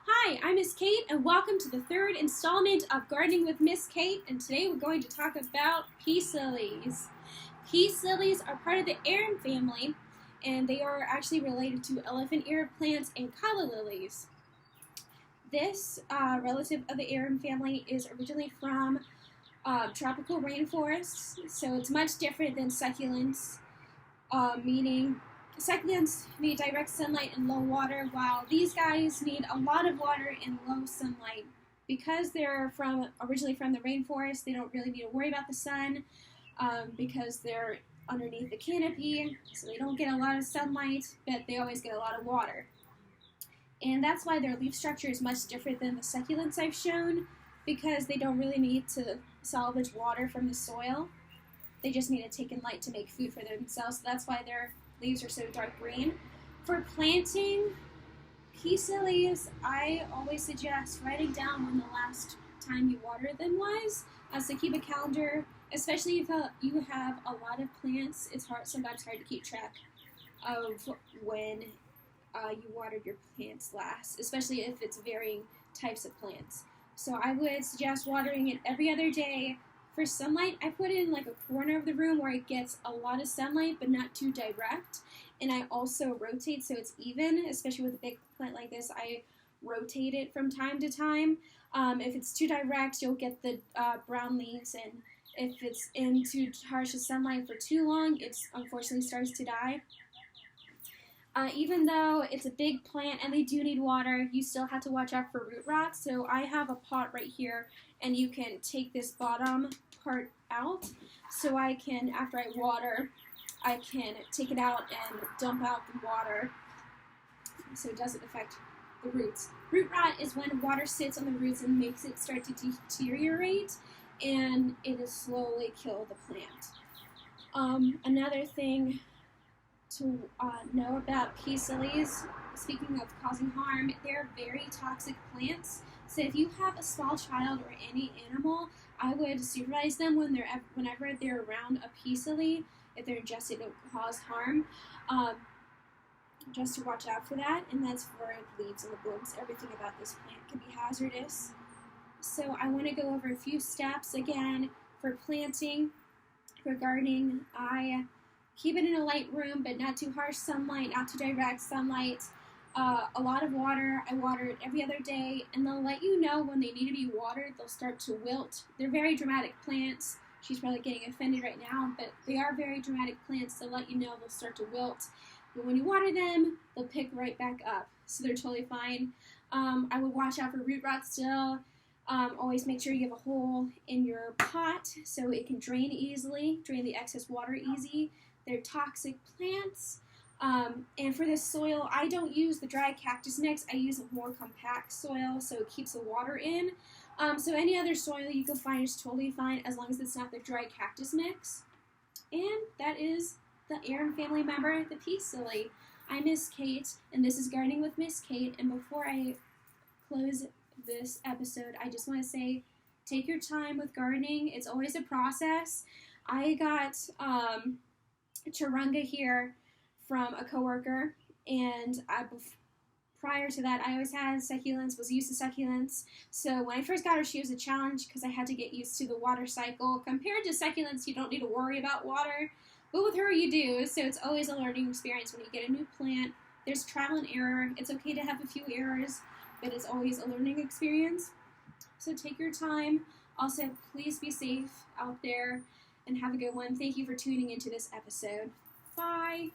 Hi, I'm Miss Kate, and welcome to the third installment of Gardening with Miss Kate, and today we're going to talk about peace lilies. Peace lilies are part of the arum family, and they are actually related to elephant ear plants and calla lilies. This relative of the arum family is originally from tropical rainforests, so it's much different than succulents, meaning succulents need direct sunlight and low water, while these guys need a lot of water and low sunlight. Because they're originally from the rainforest, they don't really need to worry about the sun because they're underneath the canopy, so they don't get a lot of sunlight, but they always get a lot of water. And that's why their leaf structure is much different than the succulents I've shown, because they don't really need to salvage water from the soil. They just need to take in light to make food for themselves, so that's why their leaves are so dark green. For planting peace lilies, I always suggest writing down when the last time you watered them was, so keep a calendar, especially if you have a lot of plants. It's sometimes hard to keep track of when you watered your plants last, especially if it's varying types of plants. So I would suggest watering it every other day. For sunlight, I put it in like a corner of the room where it gets a lot of sunlight but not too direct. And I also rotate so it's even, especially with a big plant like this. I rotate it from time to time. If it's too direct, you'll get the brown leaves, and if it's in too harsh of sunlight for too long, it unfortunately starts to die. Even though it's a big plant and they do need water, you still have to watch out for root rot. So I have a pot right here, and you can take this bottom part out. So I can, after I water, I can take it out and dump out the water so it doesn't affect the roots. Root rot is when water sits on the roots and makes it start to deteriorate, and it will slowly kill the plant. Another thing to know about peace lilies, speaking of causing harm, they're very toxic plants. So if you have a small child or any animal, I would supervise them whenever they're around a peace lily. If they're ingested, it will cause harm. Just to watch out for that, and that's for the leaves and the blooms. Everything about this plant can be hazardous. So I want to go over a few steps again for planting. For gardening, I keep it in a light room, but not too harsh sunlight, not too direct sunlight. A lot of water. I water it every other day, and they'll let you know when they need to be watered. They'll start to wilt. They're very dramatic plants. She's probably getting offended right now, but they are very dramatic plants. They'll let you know they'll start to wilt. But when you water them, they'll pick right back up. So they're totally fine. I would watch out for root rot still. Always make sure you have a hole in your pot so it can drain easily, drain the excess water easy. They're toxic plants. And for this soil, I don't use the dry cactus mix. I use a more compact soil so it keeps the water in. So any other soil you can find is totally fine as long as it's not the dry cactus mix. And that is the arum family member, the peace lily. I'm Miss Kate, and this is Gardening with Miss Kate. And before I close this episode, I just want to say, take your time with gardening. It's always a process. I got Charunga here from a coworker, and prior to that, I always had succulents, was used to succulents. So when I first got her, she was a challenge because I had to get used to the water cycle. Compared to succulents, you don't need to worry about water, but with her you do. So it's always a learning experience when you get a new plant. There's trial and error. It's okay to have a few errors, but it's always a learning experience. So take your time. Also, please be safe out there and have a good one. Thank you for tuning into this episode. Bye.